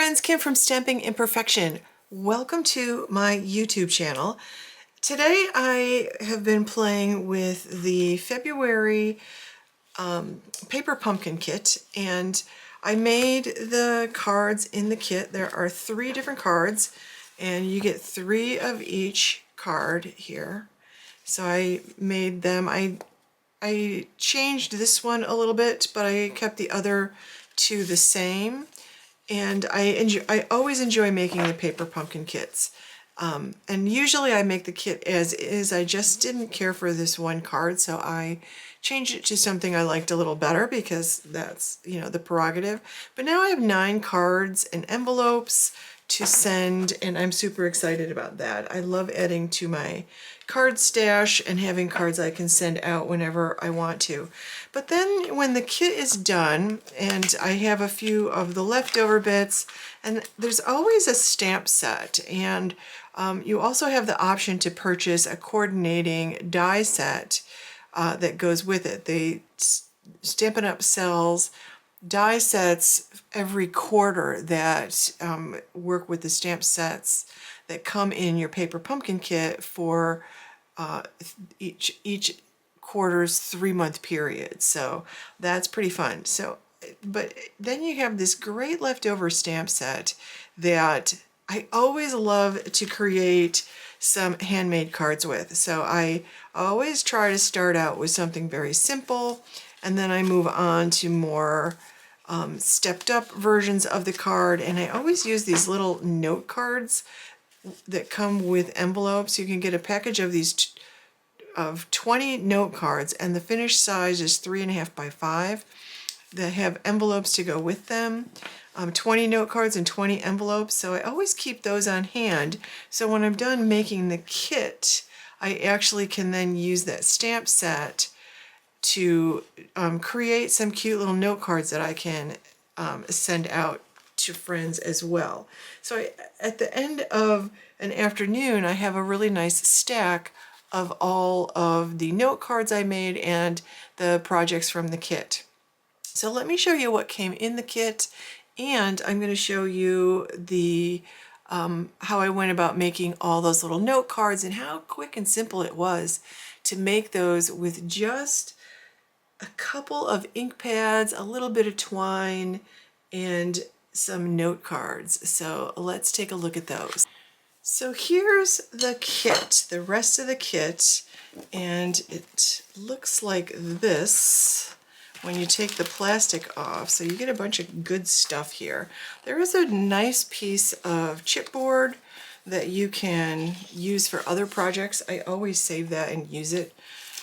friends, Kim from Stamping Imperfection. Welcome to my YouTube channel. Today I have been playing with the February paper pumpkin kit, and I made the cards in the kit. There are 3 different cards and you get 3 of each card here. So I made them. I changed this one a little bit, but I kept the other 2 the same. And I always enjoy making the paper pumpkin kits. And usually I make the kit as is. I just didn't care for this one card, so I changed it to something I liked a little better because that's, you know, the prerogative. But now I have 9 cards and envelopes to send, and I'm super excited about that. I love adding to my card stash and having cards I can send out whenever I want to. But then when the kit is done and I have a few of the leftover bits, and there's always a stamp set, and you also have the option to purchase a coordinating die set that goes with it. Stampin' Up! Sells die sets every quarter that work with the stamp sets that come in your paper pumpkin kit for each quarter's 3-month period. So that's pretty fun. So, but then you have this great leftover stamp set that I always love to create some handmade cards with. So I always try to start out with something very simple, and then I move on to more stepped up versions of the card. And I always use these little note cards that come with envelopes. You can get a package of these of 20 note cards, and the finished size is 3.5 by 5. They have envelopes to go with them. 20 note cards and 20 envelopes, so I always keep those on hand. So when I'm done making the kit, I actually can then use that stamp set to create some cute little note cards that I can send out to friends as well. So at the end of an afternoon, I have a really nice stack of all of the note cards I made and the projects from the kit. So let me show you what came in the kit, and I'm going to show you the how I went about making all those little note cards and how quick and simple it was to make those with just a couple of ink pads, a little bit of twine, and some note cards. So let's take a look at those. So here's the kit, the rest of the kit, and it looks like this when you take the plastic off. So you get a bunch of good stuff here. There is a nice piece of chipboard that you can use for other projects. I always save that and use it.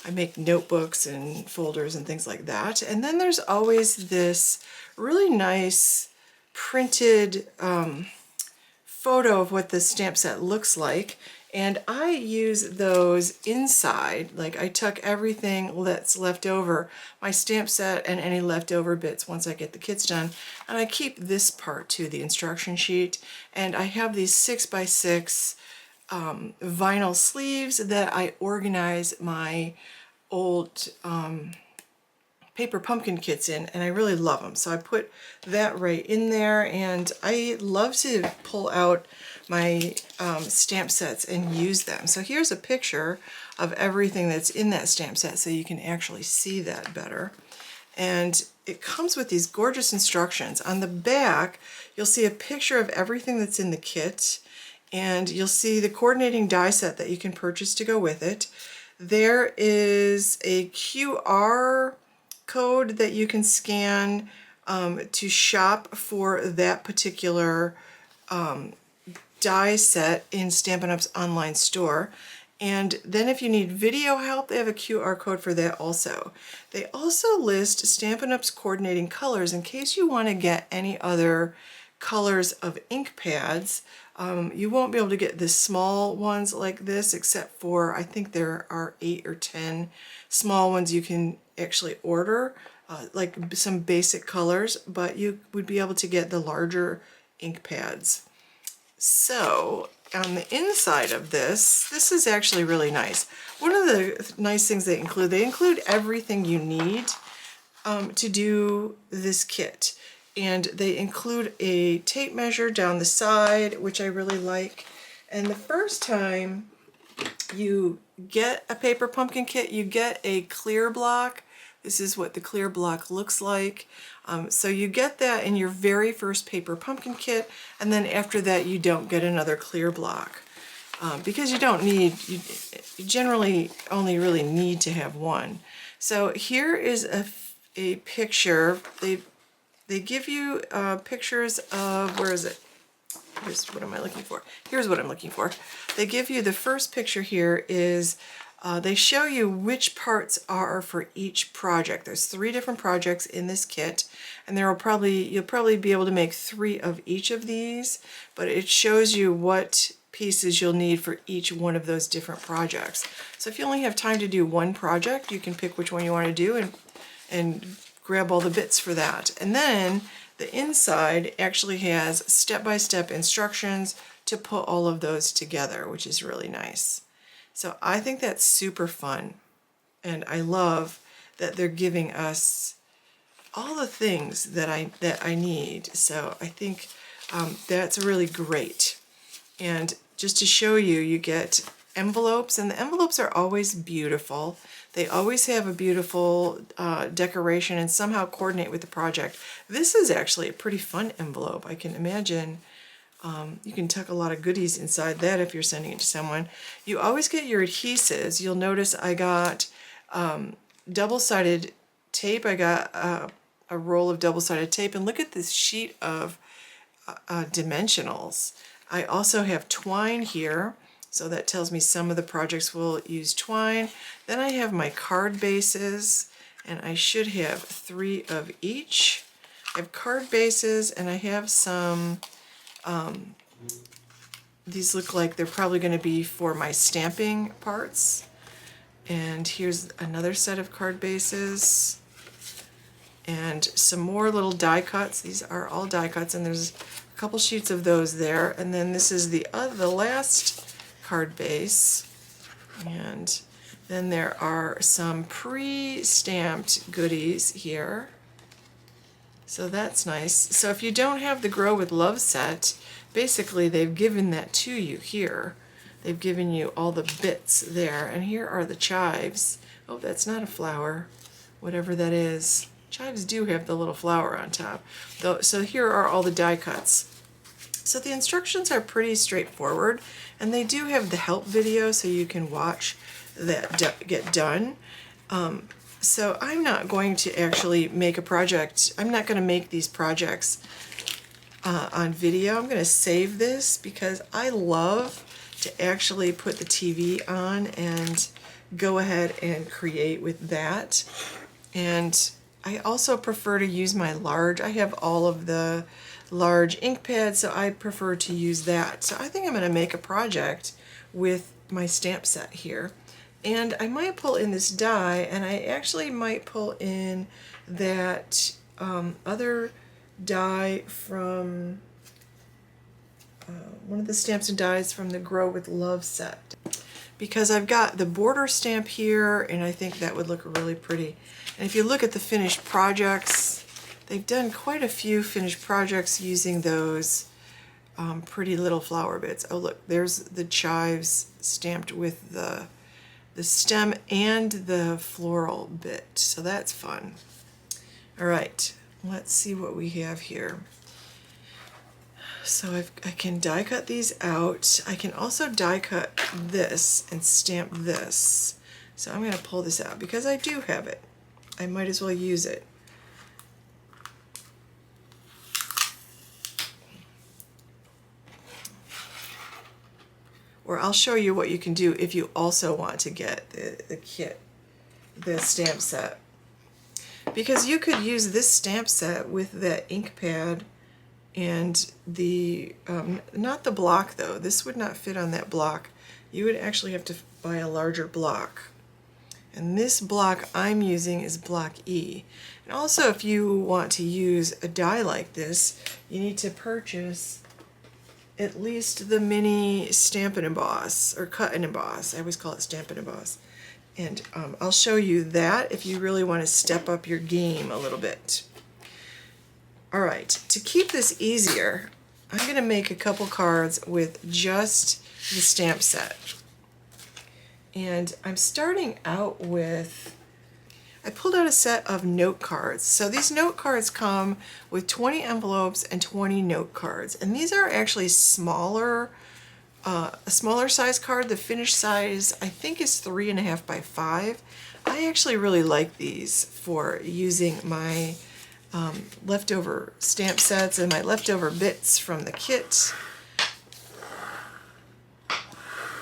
I make notebooks and folders and things like that. And then there's always this really nice printed photo of what the stamp set looks like, and I use those inside. Like, I tuck everything that's left over, my stamp set and any leftover bits once I get the kits done, and I keep this part to the instruction sheet. And I have these 6x6 vinyl sleeves that I organize my old paper pumpkin kits in, and I really love them. So I put that right in there, and I love to pull out my stamp sets and use them. So here's a picture of everything that's in that stamp set so you can actually see that better. And it comes with these gorgeous instructions. On the back, you'll see a picture of everything that's in the kit, and you'll see the coordinating die set that you can purchase to go with it. There is a QR code that you can scan to shop for that particular die set in Stampin' Up's online store. And then if you need video help, they have a QR code for that also. They also list Stampin' Up's coordinating colors in case you want to get any other colors of ink pads. You won't be able to get the small ones like this, except for, I think there are 8 or 10 small ones you can actually order, like some basic colors, but you would be able to get the larger ink pads. So on the inside of this is actually really nice. One of the nice things they include everything you need to do this kit. and they include a tape measure down the side, which I really like. And the first time you get a paper pumpkin kit, you get a clear block. This is what the clear block looks like. So you get that in your very first paper pumpkin kit, and then after that you don't get another clear block. Because you don't need, you generally only really need to have one. So here is a picture. They give you pictures of, where is it? Here's what am I looking for? Here's what I'm looking for. They give you, the first picture here is, they show you which parts are for each project. There's 3 different projects in this kit, and you'll probably be able to make 3 of each of these, but it shows you what pieces you'll need for each one of those different projects. So if you only have time to do one project, you can pick which one you want to do and grab all the bits for that. And then the inside actually has step-by-step instructions to put all of those together, which is really nice. So I think that's super fun, and I love that they're giving us all the things that I need. So I think that's really great. And just to show you, you get envelopes, and the envelopes are always beautiful. They always have a beautiful decoration and somehow coordinate with the project. This is actually a pretty fun envelope. I can imagine you can tuck a lot of goodies inside that if you're sending it to someone. You always get your adhesives. You'll notice I got double-sided tape. I got a roll of double-sided tape, and look at this sheet of dimensionals. I also have twine here, so that tells me some of the projects will use twine. Then I have my card bases, and I should have 3 of each. I have card bases, and I have some, these look like they're probably going to be for my stamping parts. And here's another set of card bases, and some more little die cuts. These are all die cuts, and there's a couple sheets of those there. And then this is the last card base, and then there are some pre-stamped goodies here, so that's nice. So if you don't have the Grow with Love set, basically they've given that to you here. They've given you all the bits there, and here are the chives. Oh, that's not a flower, whatever that is. Chives do have the little flower on top. So here are all the die cuts. So the instructions are pretty straightforward, and they do have the help video so you can watch that get done. So I'm not going to actually make a project. I'm not going to make these projects on video. I'm going to save this because I love to actually put the TV on and go ahead and create with that. And I also prefer to use my large. I have all of the large ink pads, so I prefer to use that. So I think I'm going to make a project with my stamp set here. And I might pull in this die, and I actually might pull in that other die from one of the stamps and dies from the Grow with Love set. Because I've got the border stamp here, and I think that would look really pretty. And if you look at the finished projects, they've done quite a few finished projects using those pretty little flower bits. Oh look, there's the chives stamped with the stem and the floral bit, so that's fun. All right, let's see what we have here. So I can die cut these out. I can also die cut this and stamp this. So I'm going to pull this out because I do have it. I might as well use it. Or I'll show you what you can do if you also want to get the kit, the stamp set. Because you could use this stamp set with the ink pad and the, not the block though, this would not fit on that block. You would actually have to buy a larger block. And this block I'm using is block E. And also if you want to use a die like this, you need to purchase at least the mini Stamp and Emboss, or Cut and Emboss. I always call it Stamp and Emboss. And I'll show you that if you really want to step up your game a little bit. All right, to keep this easier, I'm going to make a couple cards with just the stamp set. And I'm starting out with, I pulled out a set of note cards. So these note cards come with 20 envelopes and 20 note cards. And these are actually smaller, a smaller size card. The finished size, I think, is 3.5 by 5. I actually really like these for using my leftover stamp sets and my leftover bits from the kit.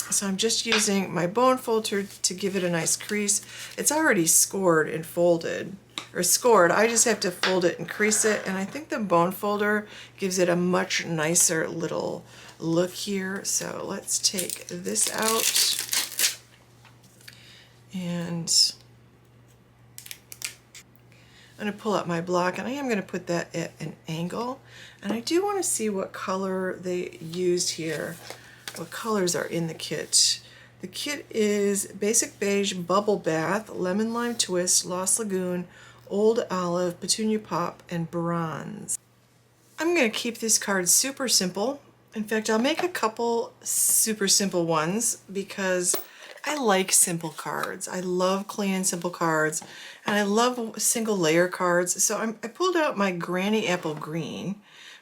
So I'm just using my bone folder to give it a nice crease. It's already scored and folded, or scored. I just have to fold it and crease it, and I think the bone folder gives it a much nicer little look here. So let's take this out, and I'm going to pull out my block, and I am going to put that at an angle. And I do want to see what color they used here. What colors are in the kit. The kit is Basic Beige, Bubble Bath, Lemon Lime Twist, Lost Lagoon, Old Olive, Petunia Pop, and Bronze. I'm going to keep this card super simple. In fact, I'll make a couple super simple ones because I like simple cards. I love clean and simple cards, and I love single layer cards. So I pulled out my Granny Apple Green,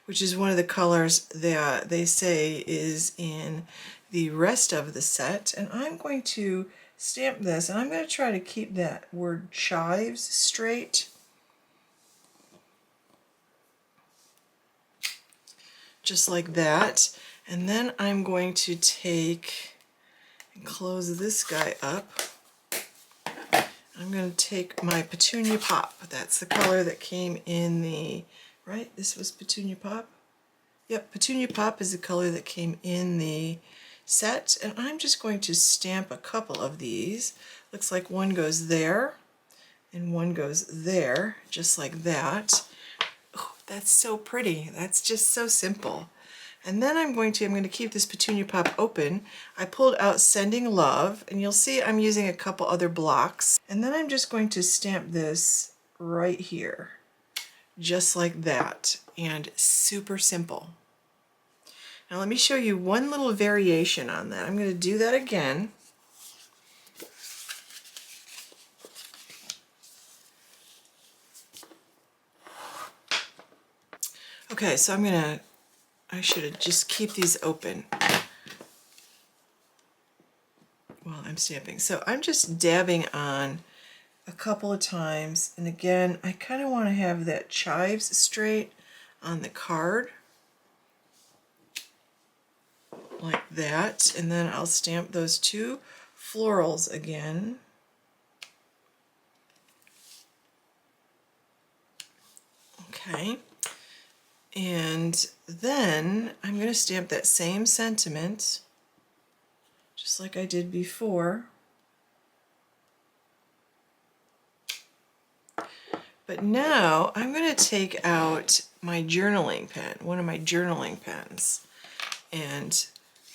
which is one of the colors that they say is in the rest of the set. And I'm going to stamp this, and I'm going to try to keep that word chives straight. Just like that. And then I'm going to take and close this guy up. I'm going to take my Petunia Pop. That's the color that came in the, right? This was Petunia Pop? Yep, Petunia Pop is the color that came in the set. And I'm just going to stamp a couple of these. Looks like one goes there and one goes there, just like that. Oh, that's so pretty. That's just so simple. And then I'm going to keep this Petunia Pop open. I pulled out Sending Love, and you'll see I'm using a couple other blocks. And then I'm just going to stamp this right here, just like that, and super simple. Now let me show you one little variation on that. I'm going to do that again. Okay, so I should just keep these open while I'm stamping. So I'm just dabbing on a couple of times, and again, I kind of want to have that chives straight on the card, like that, and then I'll stamp those two florals again. Okay. And then I'm going to stamp that same sentiment, just like I did before. But now I'm going to take out my journaling pen, one of my journaling pens, and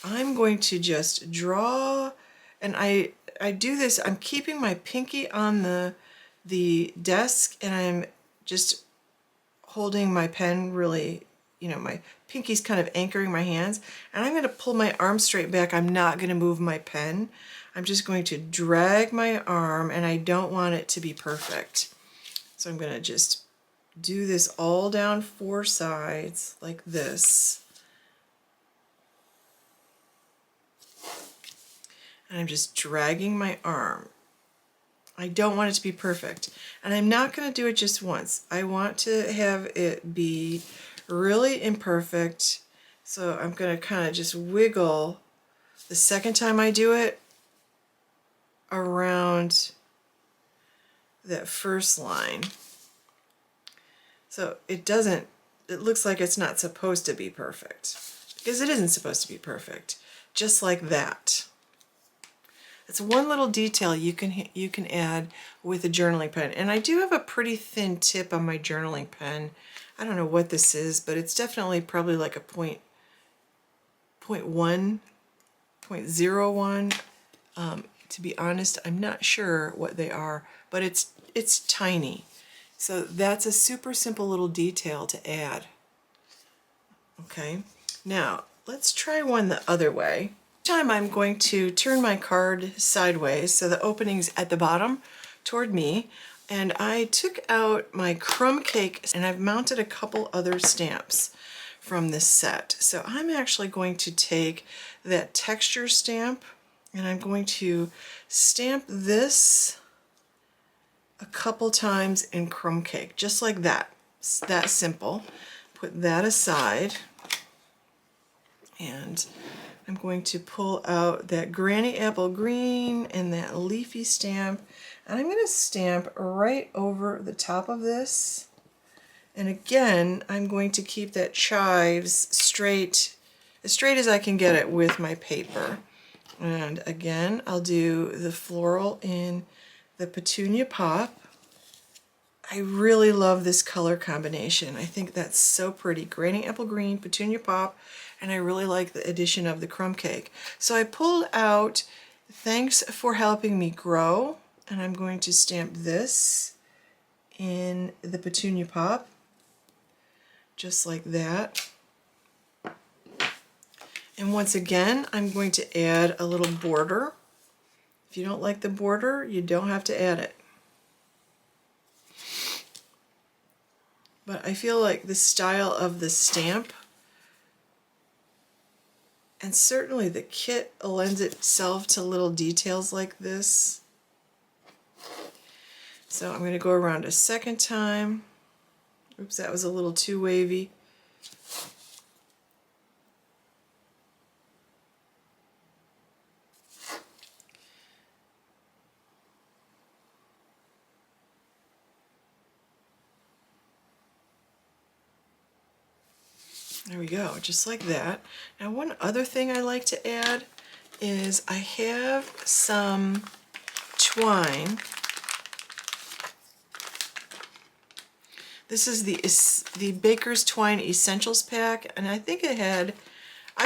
I'm going to just draw, and I do this, I'm keeping my pinky on the desk, and I'm just holding my pen really, my pinky's kind of anchoring my hands, and I'm going to pull my arm straight back. I'm not going to move my pen. I'm just going to drag my arm, and I don't want it to be perfect. So I'm going to just do this all down 4 sides like this. And I'm just dragging my arm. I don't want it to be perfect. And I'm not going to do it just once. I want to have it be really imperfect. So I'm going to kind of just wiggle the second time I do it around that first line. So it looks like it's not supposed to be perfect, because it isn't supposed to be perfect. Just like that. It's one little detail you can add with a journaling pen. And I do have a pretty thin tip on my journaling pen. I don't know what this is, but it's definitely probably like a point 0.1. To be honest, I'm not sure what they are, but it's tiny. So that's a super simple little detail to add. Okay, now let's try one the other way. This time I'm going to turn my card sideways so the opening's at the bottom toward me, and I took out my crumb cake and I've mounted a couple other stamps from this set. So I'm actually going to take that texture stamp and I'm going to stamp this a couple times in crumb cake, just like that. It's that simple. Put that aside, and I'm going to pull out that Granny Apple Green and that leafy stamp, and I'm going to stamp right over the top of this. And again, I'm going to keep that chives straight, as straight as I can get it with my paper. And again, I'll do the floral in the Petunia Pop. I really love this color combination. I think that's so pretty. Granny Apple Green, Petunia Pop, and I really like the addition of the crumb cake. So I pulled out Thanks for Helping Me Grow, and I'm going to stamp this in the Petunia Pop, just like that. And once again, I'm going to add a little border. If you don't like the border, you don't have to add it. But I feel like the style of the stamp, and certainly the kit, lends itself to little details like this. So I'm going to go around a second time. Oops, that was a little too wavy. There we go, just like that. Now one other thing I like to add is I have some twine. This is the Baker's Twine Essentials pack, and I think I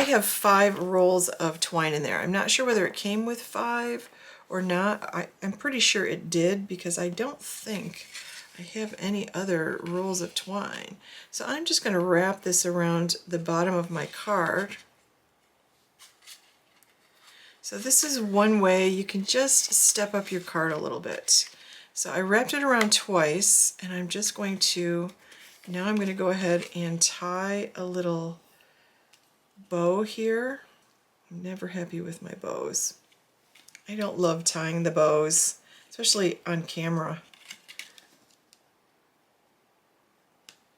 have 5 rolls of twine in there. I'm not sure whether it came with 5 or not. I'm pretty sure it did, because I don't think I have any other rolls of twine. So I'm just going to wrap this around the bottom of my card. So this is one way you can just step up your card a little bit. So I wrapped it around twice, and I'm just going to, now I'm going to go ahead and tie a little bow here. I'm never happy with my bows. I don't love tying the bows, especially on camera.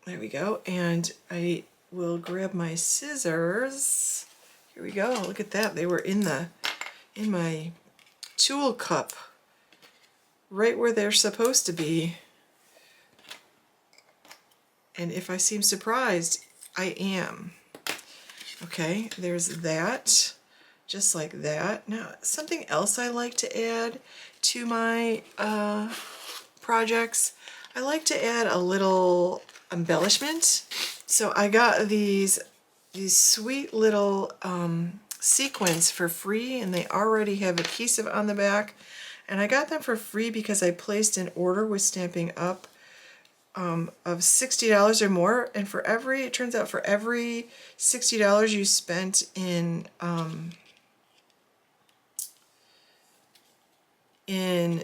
There we go, and I will grab my scissors. Here we go, look at that. They were in my tool cup, right where they're supposed to be. And if I seem surprised, I am. Okay, there's that, just like that. Now, something else I like to add to my projects, I like to add a little embellishment. So I got these sweet little sequins for free, and they already have adhesive on the back. And I got them for free because I placed an order with Stampin' Up! Of $60 or more, and it turns out for every $60 you spent in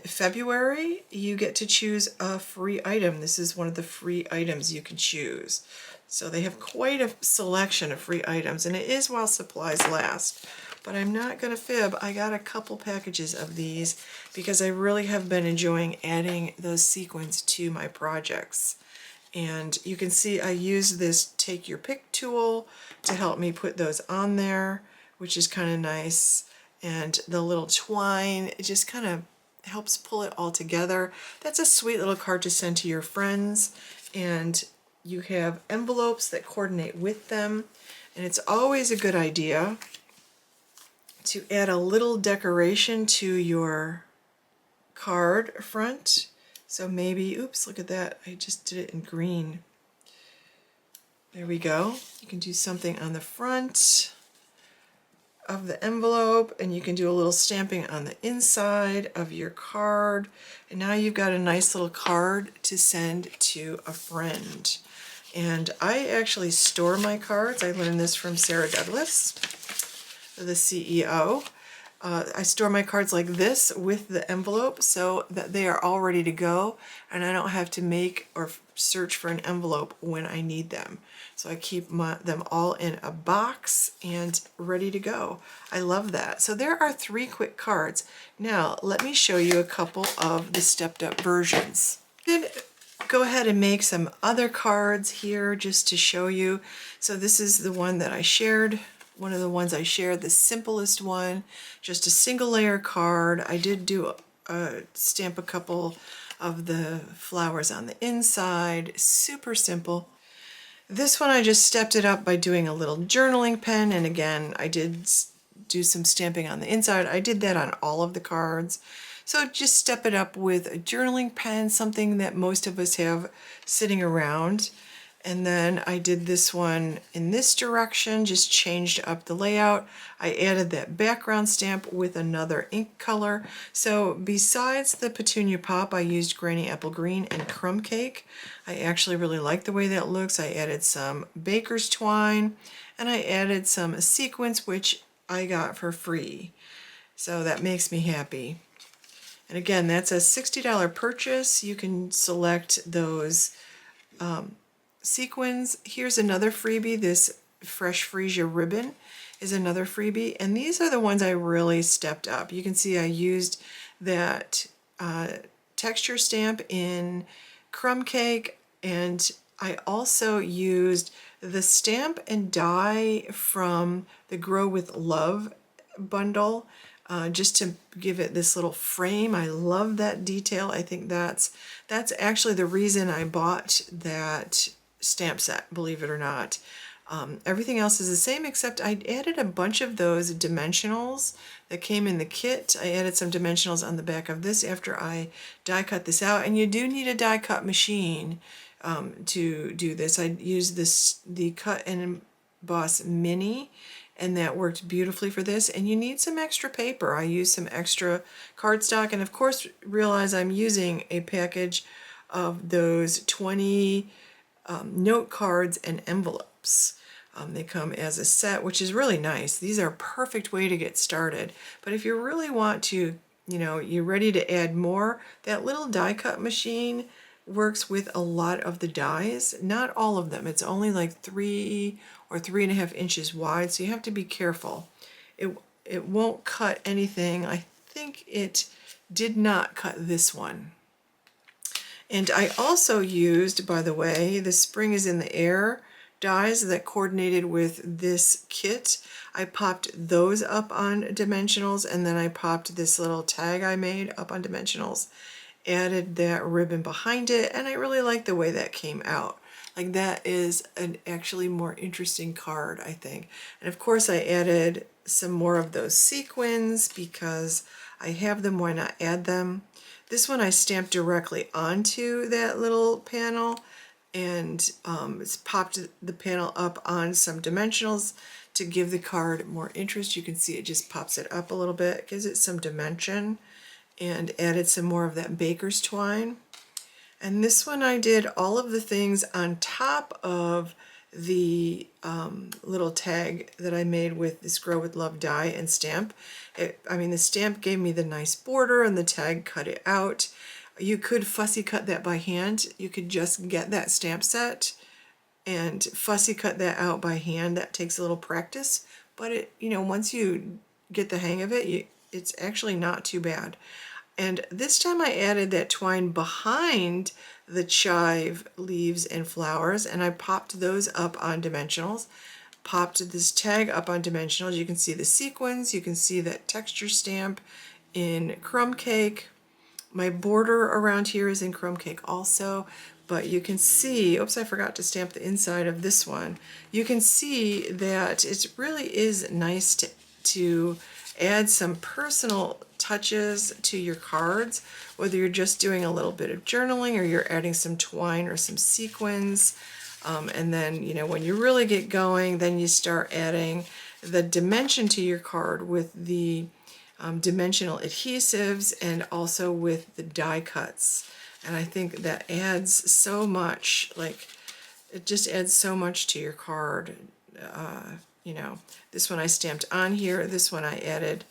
February, you get to choose a free item. This is one of the free items you can choose. So they have quite a selection of free items, and it is while supplies last. But I'm not going to fib, I got a couple packages of these because I really have been enjoying adding those sequins to my projects. And you can see I use this Take Your Pick tool to help me put those on there, which is kind of nice. And the little twine, it just kind of helps pull it all together. That's a sweet little card to send to your friends. And you have envelopes that coordinate with them. And it's always a good idea to add a little decoration to your card front. So maybe, oops, look at that. I just did it in green. There we go. You can do something on the front of the envelope, and you can do a little stamping on the inside of your card. And now you've got a nice little card to send to a friend. And I actually store my cards. I learned this from Sarah Douglas, the CEO. I store my cards like this with the envelope so that they are all ready to go, and I don't have to make or search for an envelope when I need them. So I keep them all in a box and ready to go. I love that. So there are 3 quick cards. Now let me show you a couple of the stepped up versions. Then go ahead and make some other cards here just to show you. So this is the one that I shared. One of the ones I shared, the simplest one, just a single layer card. I did do stamp a couple of the flowers on the inside, super simple. This one I just stepped it up by doing a little journaling pen, and again I did do some stamping on the inside. I did that on all of the cards. So just step it up with a journaling pen, something that most of us have sitting around. And then I did this one in this direction, just changed up the layout. I added that background stamp with another ink color. So besides the Petunia Pop, I used Granny Apple Green and Crumb Cake. I actually really like the way that looks. I added some baker's twine, and I added some sequins, which I got for free. So that makes me happy. And again, that's a $60 purchase. You can select those sequins. Here's another freebie. This Fresh Freesia ribbon is another freebie, and these are the ones I really stepped up. You can see I used that texture stamp in Crumb Cake, and I also used the stamp and die from the Grow with Love bundle just to give it this little frame. I love that detail. I think that's actually the reason I bought that stamp set, believe it or not. Everything else is the same, except I added a bunch of those dimensionals that came in the kit. I added some dimensionals on the back of this after I die cut this out, and you do need a die cut machine to do this. I used the Cut and Emboss Mini, and that worked beautifully for this. And you need some extra paper. I used some extra cardstock, and of course realize I'm using a package of those 20 note cards and envelopes. They come as a set, which is really nice. These are a perfect way to get started. But if you really want to, you're ready to add more, that little die cut machine works with a lot of the dies. Not all of them. It's only like 3 or 3.5 inches wide, so you have to be careful. It won't cut anything. I think it did not cut this one. And I also used, by the way, the Spring is in the Air dies that coordinated with this kit. I popped those up on dimensionals, and then I popped this little tag I made up on dimensionals, added that ribbon behind it, and I really like the way that came out. Like, that is an actually more interesting card, I think. And of course I added some more of those sequins because I have them, why not add them? This one I stamped directly onto that little panel, and it's popped the panel up on some dimensionals to give the card more interest. You can see it just pops it up a little bit, gives it some dimension, and added some more of that baker's twine. And this one I did all of the things on top of the little tag that I made with this Grow with Love die and stamp. The stamp gave me the nice border, and the tag cut it out. You could fussy cut that by hand. You could just get that stamp set and fussy cut that out by hand. That takes a little practice, but once you get the hang of it, it's actually not too bad. And this time I added that twine behind the chive leaves and flowers, and I popped those up on dimensionals. Popped this tag up on dimensionals. You can see the sequins, you can see that texture stamp in Crumb Cake. My border around here is in Crumb Cake also, but you can see, oops, I forgot to stamp the inside of this one. You can see that it really is nice to add some personal touches to your cards, whether you're just doing a little bit of journaling or you're adding some twine or some sequins. And then, when you really get going, then you start adding the dimension to your card with the dimensional adhesives and also with the die cuts. And I think that adds so much, like it just adds so much to your card. You know, this one I stamped on here, this one I added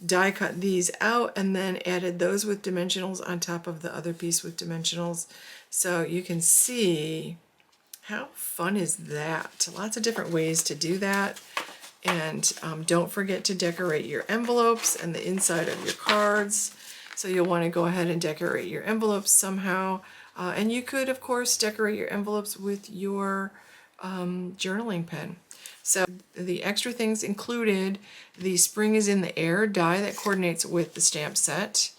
die cut these out and then added those with dimensionals on top of the other piece with dimensionals. So you can see how fun is that. Lots of different ways to do that. And don't forget to decorate your envelopes and the inside of your cards. So you'll want to go ahead and decorate your envelopes somehow. And you could, of course, decorate your envelopes with your journaling pen. So the extra things included the Spring is in the Air die that coordinates with the stamp set,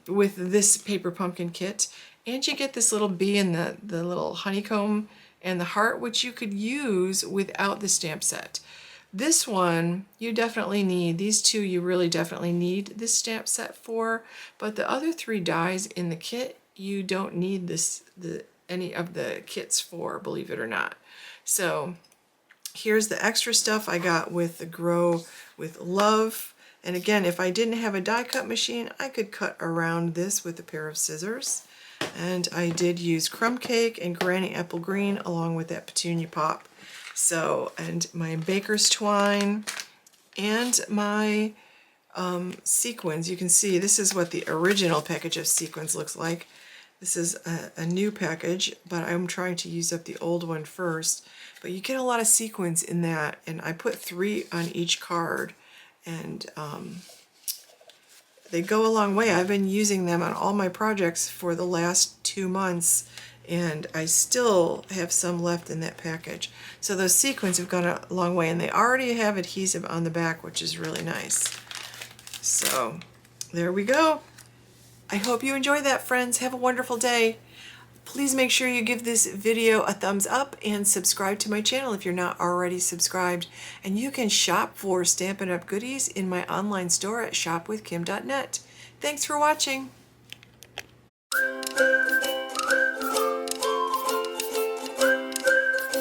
with this paper pumpkin kit. And you get this little bee and the little honeycomb and the heart, which you could use without the stamp set. This one, you definitely need, these two you really definitely need this stamp set for, but the other 3 dies in the kit, you don't need any of the kits for, believe it or not. So here's the extra stuff I got with the Grow with Love. And again, if I didn't have a die cut machine, I could cut around this with a pair of scissors. And I did use crumb cake and granny apple green along with that petunia pop. So, and my baker's twine and my sequins. You can see this is what the original package of sequins looks like. This is a new package, but I'm trying to use up the old one first. But you get a lot of sequins in that, and I put 3 on each card, and they go a long way. I've been using them on all my projects for the last 2 months, and I still have some left in that package. So those sequins have gone a long way, and they already have adhesive on the back, which is really nice. So there we go. I hope you enjoyed that, friends. Have a wonderful day. Please make sure you give this video a thumbs up and subscribe to my channel if you're not already subscribed. And you can shop for Stampin' Up! Goodies in my online store at shopwithkim.net. Thanks for watching.